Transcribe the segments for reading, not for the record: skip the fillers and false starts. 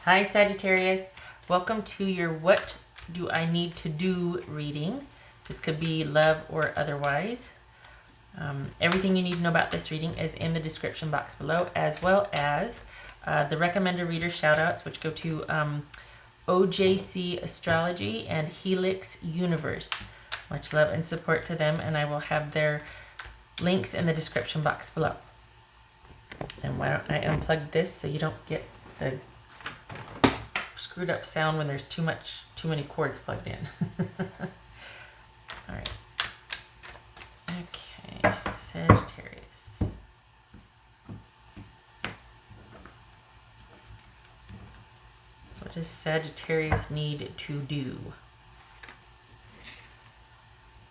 Hi Sagittarius, welcome to your What Do I Need to Do reading. This could be love or otherwise. Everything you need to know about this reading is in the description box below, as well as the recommended reader shoutouts, which go to OJC Astrology and Helix Universe. Much love and support to them, and I will have their links in the description box below. And why don't I unplug this so you don't get the screwed up sound when there's too many cords plugged in. All right. Okay, Sagittarius. What does Sagittarius need to do?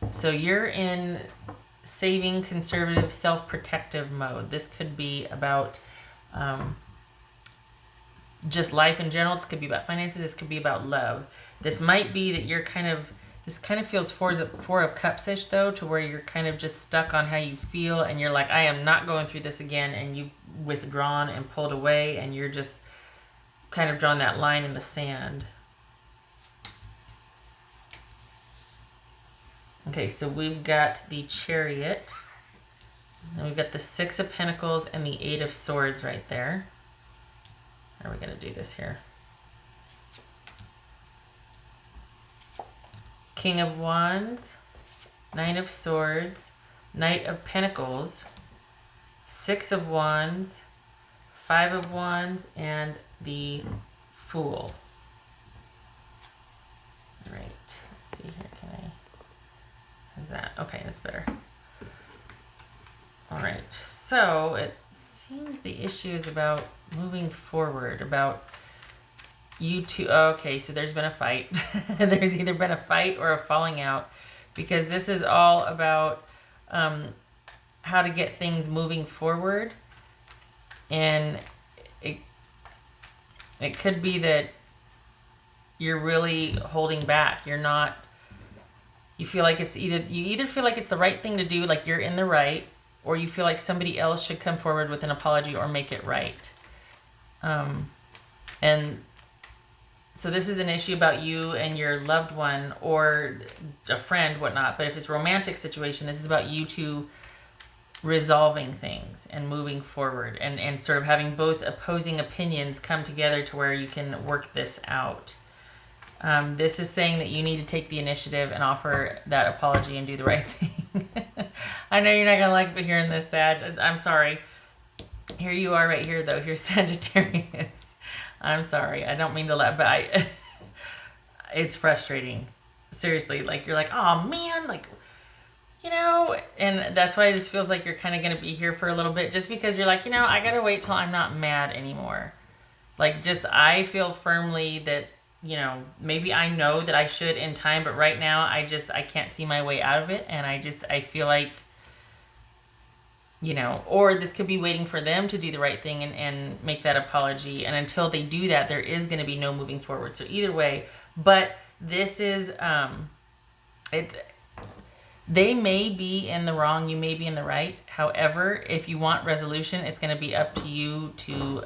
So you're in saving, conservative, self-protective mode. This could be about just life in general. This could be about finances. This could be about love. This might be that you're this kind of feels four of cups-ish though, to where you're kind of just stuck on how you feel and you're like, I am not going through this again, and you've withdrawn and pulled away and you're just kind of drawn that line in the sand. Okay, so we've got the Chariot, and we've got the Six of Pentacles and the Eight of Swords right there. How are we going to do this here? King of Wands, Nine of Swords, Knight of Pentacles, Six of Wands, Five of Wands, and the Fool. All right, let's see here. How's that? Okay, that's better. All right, so it seems the issue is about moving forward, about you two. Okay, so there's been a fight. There's either been a fight or a falling out, because this is all about how to get things moving forward. And it could be that you're really holding back. You're not, you feel like it's you either feel like it's the right thing to do, like you're in the right, or you feel like somebody else should come forward with an apology or make it right. And so this is an issue about you and your loved one or a friend, whatnot. But if it's a romantic situation, this is about you two resolving things and moving forward, and sort of having both opposing opinions come together to where you can work this out. This is saying that you need to take the initiative and offer that apology and do the right thing. I know you're not going to like hearing this, Sag. I'm sorry. Here you are right here, though. Here's Sagittarius. I'm sorry. I don't mean to laugh, but it's frustrating. Seriously. Like, you're like, oh, man. Like, you know, and that's why this feels like you're kind of going to be here for a little bit, just because you're like, you know, I got to wait till I'm not mad anymore. Like, just, I feel firmly that, you know, maybe I know that I should in time, but right now I can't see my way out of it. And I feel like, you know, or this could be waiting for them to do the right thing and make that apology. And until they do that, there is going to be no moving forward. So either way, but this is, they may be in the wrong, you may be in the right. However, if you want resolution, it's going to be up to you to,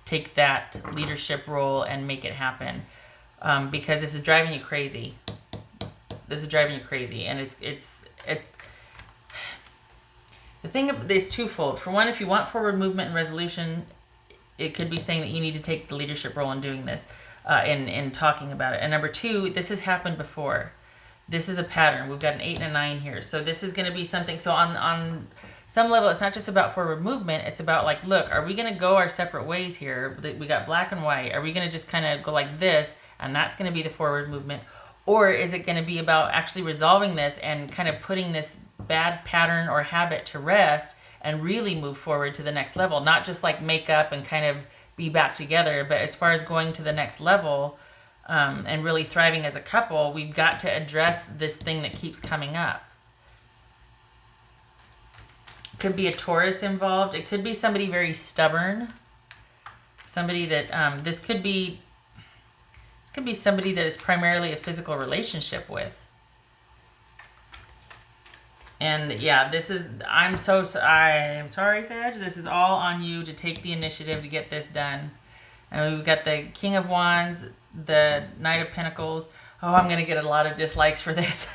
take that leadership role and make it happen, because this is driving you crazy. This is driving you crazy, and the thing is twofold. For one, if you want forward movement and resolution, it could be saying that you need to take the leadership role in doing this, in talking about it. And number two, this has happened before. This is a pattern. We've got an 8 and a 9 here, so this is going to be something. So on some level, it's not just about forward movement. It's about, like, look, are we going to go our separate ways here? We got black and white. Are we going to just kind of go like this, and that's going to be the forward movement? Or is it going to be about actually resolving this and kind of putting this bad pattern or habit to rest and really move forward to the next level? Not just like make up and kind of be back together, but as far as going to the next level and really thriving as a couple, we've got to address this thing that keeps coming up. Could be a Taurus involved. It could be somebody very stubborn. Somebody that this could be somebody that is primarily a physical relationship with. And yeah, this is, I am sorry, Sag. This is all on you to take the initiative to get this done. And we've got the King of Wands, the Knight of Pentacles. Oh, I'm going to get a lot of dislikes for this.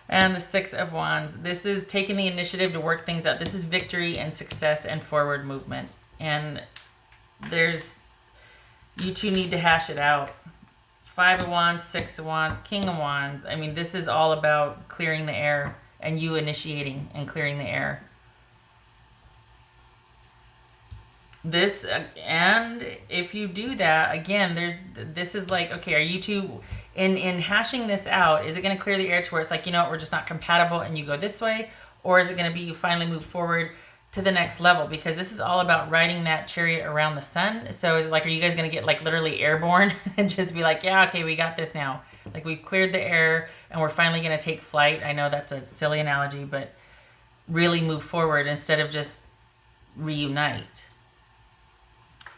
And the Six of Wands. This is taking the initiative to work things out. This is victory and success and forward movement. And you two need to hash it out. Five of Wands, Six of Wands, King of Wands. I mean, this is all about clearing the air and you initiating and clearing the air. This, and if you do that, again, this is like, okay, are you two, in hashing this out, is it going to clear the air to where it's like, you know what, we're just not compatible and you go this way? Or is it going to be you finally move forward to the next level? Because this is all about riding that chariot around the sun. So is it like, are you guys going to get like literally airborne and just be like, yeah, okay, we got this now. Like we cleared the air and we're finally going to take flight. I know that's a silly analogy, but really move forward instead of just reunite.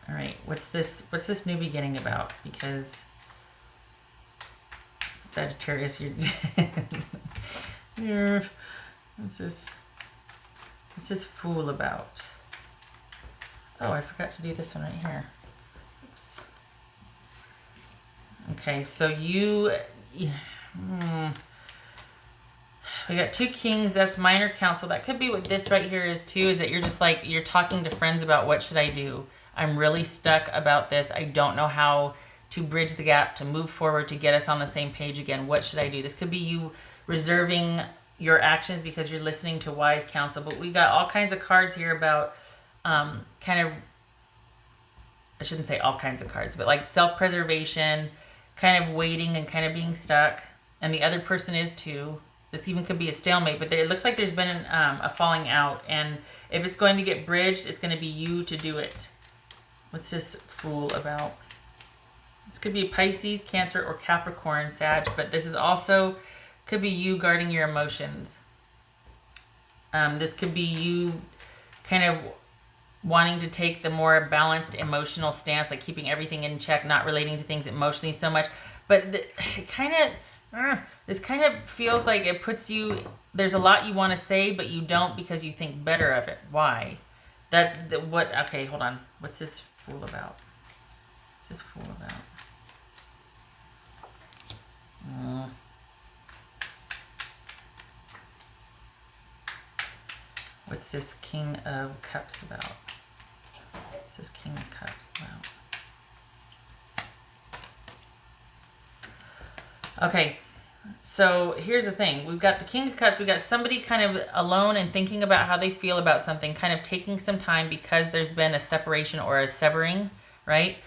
All right, what's this new beginning about? Because Sagittarius, what's this fool about? Oh, I forgot to do this one right here. Oops. Okay, so we got two kings. That's minor council. That could be what this right here is too, is that you're just like, you're talking to friends about what should I do? I'm really stuck about this. I don't know how to bridge the gap, to move forward, to get us on the same page again. What should I do? This could be you reserving your actions because you're listening to wise counsel. But we got all kinds of cards here about kind of, I shouldn't say all kinds of cards, but like self-preservation, kind of waiting and kind of being stuck. And the other person is too. This even could be a stalemate, but it looks like there's been a falling out. And if it's going to get bridged, it's going to be you to do it. What's this fool about? This could be Pisces, Cancer, or Capricorn, Sag, but this is also, could be you guarding your emotions. This could be you kind of wanting to take the more balanced emotional stance, like keeping everything in check, not relating to things emotionally so much. But this kind of feels like it puts you, there's a lot you want to say, but you don't because you think better of it. Why? Okay, hold on. What's this fool about? What's this fool about? What's this King of Cups about? What's this King of Cups about? Okay, so here's the thing. We've got the King of Cups. We've got somebody kind of alone and thinking about how they feel about something, kind of taking some time because there's been a separation or a severing, right?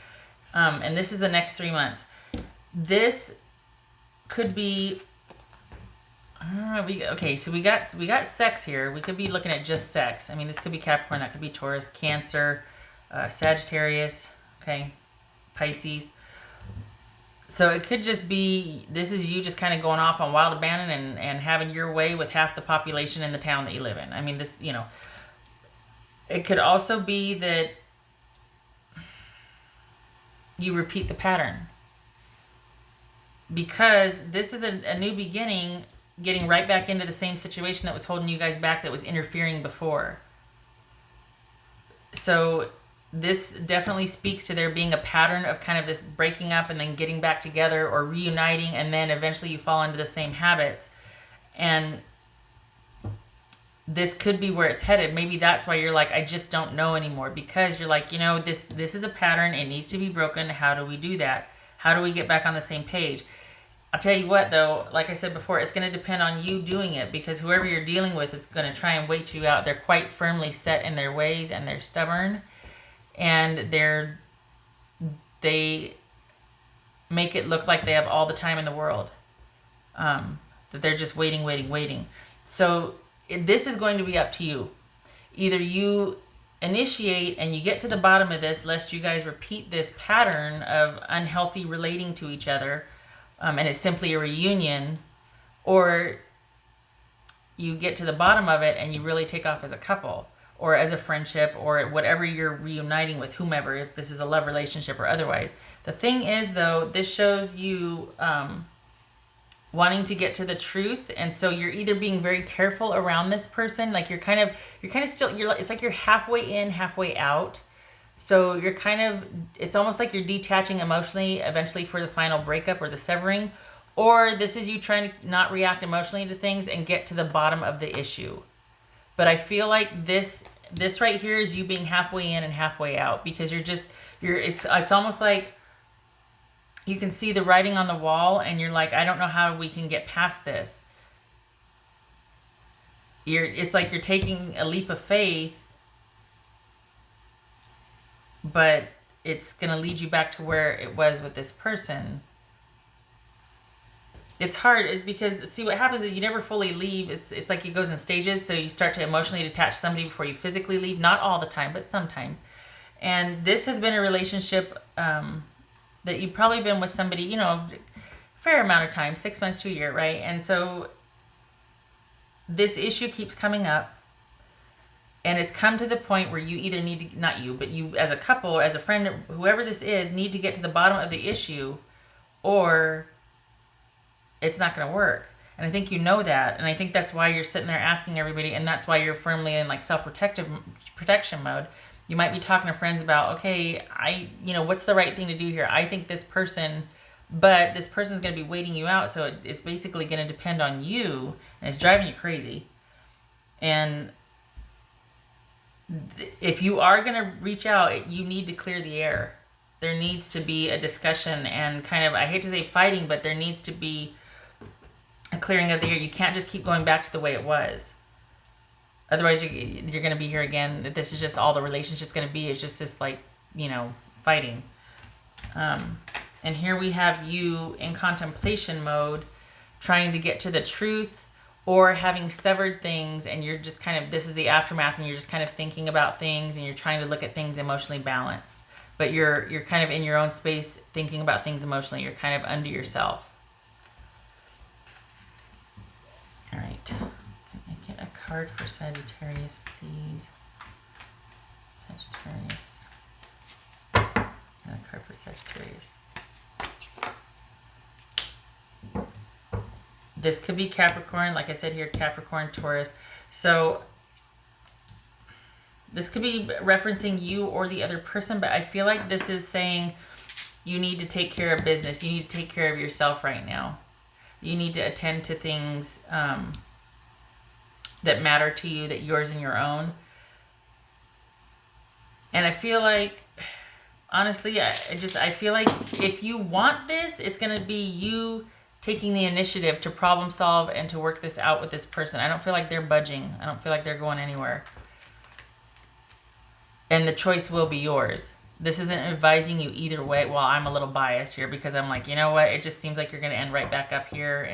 And this is the next 3 months. This could be, so we got sex here. We could be looking at just sex. I mean, this could be Capricorn, that could be Taurus, Cancer, Sagittarius, okay, Pisces. So it could just be, this is you just kind of going off on wild abandon and having your way with half the population in the town that you live in. I mean, this, it could also be that you repeat the pattern. Because this is a new beginning, getting right back into the same situation that was holding you guys back, that was interfering before. So this definitely speaks to there being a pattern of kind of this breaking up and then getting back together or reuniting, and then eventually you fall into the same habits. And this could be where it's headed. Maybe that's why you're like, I just don't know anymore, because you're like, this is a pattern. It needs to be broken. How do we do that? How do we get back on the same page? I'll tell you what, though, like I said before, it's going to depend on you doing it, because whoever you're dealing with is going to try and wait you out. They're quite firmly set in their ways, and they're stubborn, and they make it look like they have all the time in the world, that they're just waiting. So this is going to be up to you. Either you initiate and you get to the bottom of this, lest you guys repeat this pattern of unhealthy relating to each other, and it's simply a reunion, or you get to the bottom of it and you really take off as a couple or as a friendship or whatever you're reuniting with, whomever, if this is a love relationship or otherwise. The thing is, though, this shows you wanting to get to the truth, and so you're either being very careful around this person, like you're kind of still, it's like you're halfway in, halfway out, So you're kind of, it's almost like you're detaching emotionally eventually for the final breakup or the severing, or this is you trying to not react emotionally to things and get to the bottom of the issue. But I feel like this right here is you being halfway in and halfway out, because it's almost like you can see the writing on the wall and you're like, I don't know how we can get past this. It's like you're taking a leap of faith, but it's going to lead you back to where it was with this person. It's hard because see what happens is you never fully leave. It's like it goes in stages. So you start to emotionally detach somebody before you physically leave. Not all the time, but sometimes. And this has been a relationship that you've probably been with somebody, you know, a fair amount of time, 6 months to a year, right? And so this issue keeps coming up. And it's come to the point where you either need to, not you, but you as a couple or as a friend, whoever this is, need to get to the bottom of the issue, or it's not going to work. And I think you know that. And I think that's why you're sitting there asking everybody. And that's why you're firmly in like protection mode. You might be talking to friends about, okay, what's the right thing to do here? I think this person, but this person's going to be waiting you out. So it's basically going to depend on you, and it's driving you crazy. And if you are going to reach out, you need to clear the air. There needs to be a discussion and kind of, I hate to say fighting, but there needs to be a clearing of the air. You can't just keep going back to the way it was. Otherwise, you're going to be here again. This is just all the relationship's going to be. It's just this like, fighting. And here we have you in contemplation mode, trying to get to the truth, or having severed things, and you're just kind of, this is the aftermath, and you're just kind of thinking about things, and you're trying to look at things emotionally balanced. But you're kind of in your own space thinking about things emotionally. You're kind of under yourself. All right. Can I get a card for Sagittarius, please? Sagittarius. And a card for Sagittarius. This could be Capricorn, like I said here, Capricorn, Taurus. So this could be referencing you or the other person, but I feel like this is saying you need to take care of business. You need to take care of yourself right now. You need to attend to things that matter to you, that yours and your own. And I feel like, honestly, I feel like if you want this, it's going to be you taking the initiative to problem solve and to work this out with this person. I don't feel like they're budging. I don't feel like they're going anywhere. And the choice will be yours. This isn't advising you either way. Well, I'm a little biased here because I'm like, you know what? It just seems like you're going to end right back up here.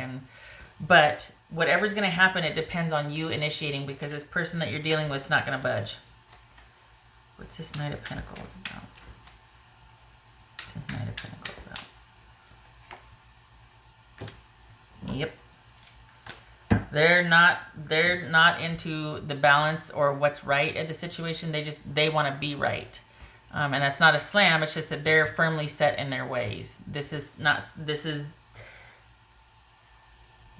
But whatever's going to happen, it depends on you initiating, because this person that you're dealing with is not going to budge. What's this Knight of Pentacles about? What's this Knight of Pentacles about? Yep. They're not into the balance or what's right at the situation. They want to be right. And that's not a slam. It's just that they're firmly set in their ways. This is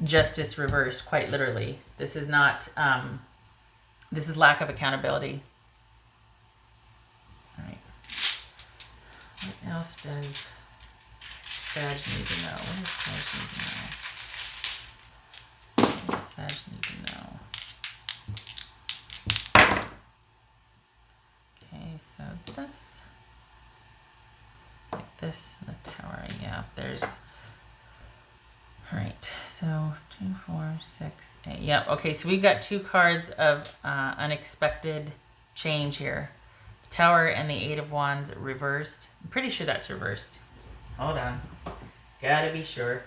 justice reversed, quite literally. This is not, this is lack of accountability. All right. What else does Sag need to know? What does Sag need to know? Sag need to know. Okay, so this, it's like this, the Tower, yeah, there's, all right, so 2, 4, 6, 8, yeah, okay, so we've got 2 cards of unexpected change here. The Tower and the 8 of Wands reversed. I'm pretty sure that's reversed. Hold on, gotta be sure.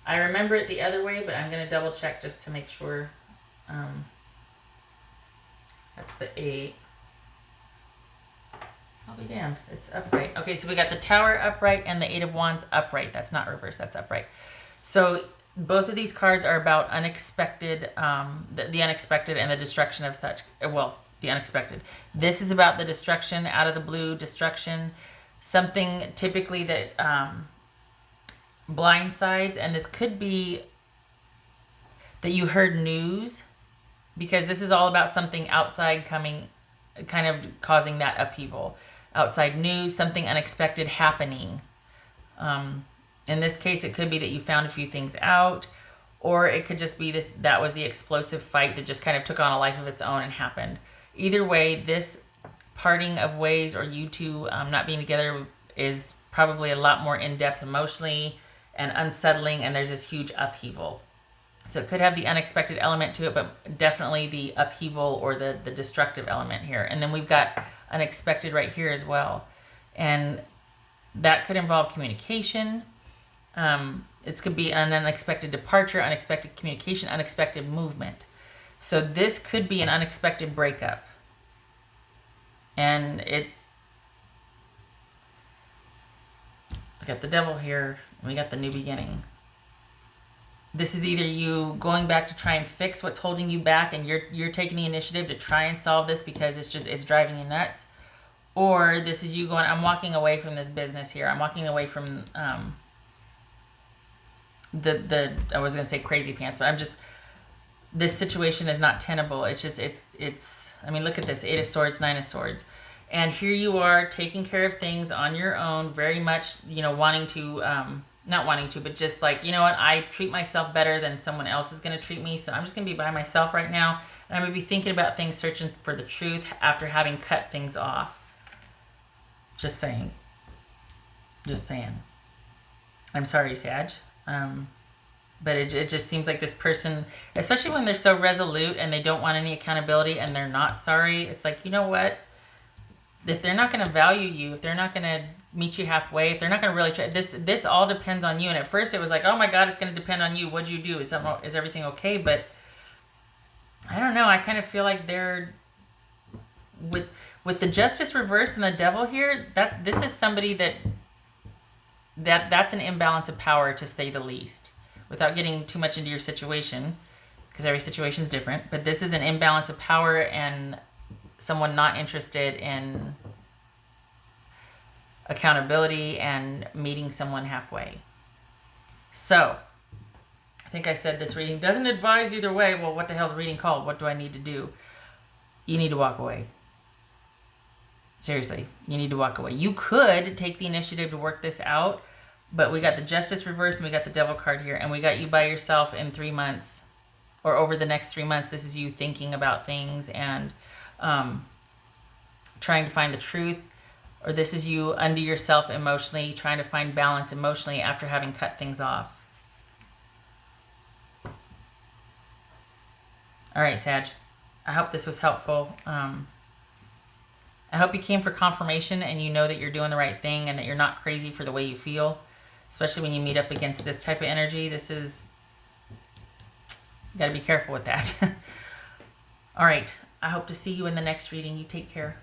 I remember it the other way, but I'm going to double check just to make sure. That's the 8. I'll be damned. It's upright. Okay, so we got the Tower upright and the 8 of Wands upright. That's not reversed. That's upright. So both of these cards are about unexpected, the unexpected and the destruction of such. Well, the unexpected. This is about the destruction, out of the blue, destruction. Something typically that... blindsides, and this could be that you heard news, because this is all about something outside coming kind of causing that upheaval. Outside news, something unexpected happening. In this case, it could be that you found a few things out, or it could just be that was the explosive fight that just kind of took on a life of its own and happened. Either way, this parting of ways, or you two not being together, is probably a lot more in-depth emotionally and unsettling, and there's this huge upheaval. So it could have the unexpected element to it, but definitely the upheaval or the destructive element here. And then we've got unexpected right here as well. And that could involve communication. It could be an unexpected departure, unexpected communication, unexpected movement. So this could be an unexpected breakup. And we got the devil here, and we got the new beginning. This is either you going back to try and fix what's holding you back, and you're taking the initiative to try and solve this because it's driving you nuts. Or this is you going, I'm walking away from this business here. I'm walking away from I was going to say crazy pants, but this situation is not tenable. It's just, I mean, look at this, 8 of Swords, 9 of Swords. And here you are taking care of things on your own, very much, wanting to, not wanting to, but just like, you know what, I treat myself better than someone else is going to treat me. So I'm just going to be by myself right now. And I'm going to be thinking about things, searching for the truth after having cut things off. Just saying. I'm sorry, Sag. But it just seems like this person, especially when they're so resolute and they don't want any accountability and they're not sorry, it's like, you know what? If they're not going to value you, if they're not going to meet you halfway, if they're not going to really try, this all depends on you. And at first it was like, oh my God, it's going to depend on you. What'd you do? Is everything okay? But I don't know. I kind of feel like they're with the Justice reverse and the Devil here. This is somebody that's an imbalance of power, to say the least, without getting too much into your situation, because every situation is different. But this is an imbalance of power and someone not interested in accountability and meeting someone halfway. So I think I said this reading doesn't advise either way. Well, what the hell's reading called? What do I need to do? You need to walk away. Seriously, you need to walk away. You could take the initiative to work this out, but we got the Justice reverse and we got the Devil card here, and we got you by yourself in 3 months, or over the next 3 months. This is you thinking about things and trying to find the truth, or this is you under yourself emotionally, trying to find balance emotionally after having cut things off. All right, Sag. I hope this was helpful. I hope you came for confirmation and you know that you're doing the right thing and that you're not crazy for the way you feel, especially when you meet up against this type of energy. You got to be careful with that. All right. I hope to see you in the next reading. You take care.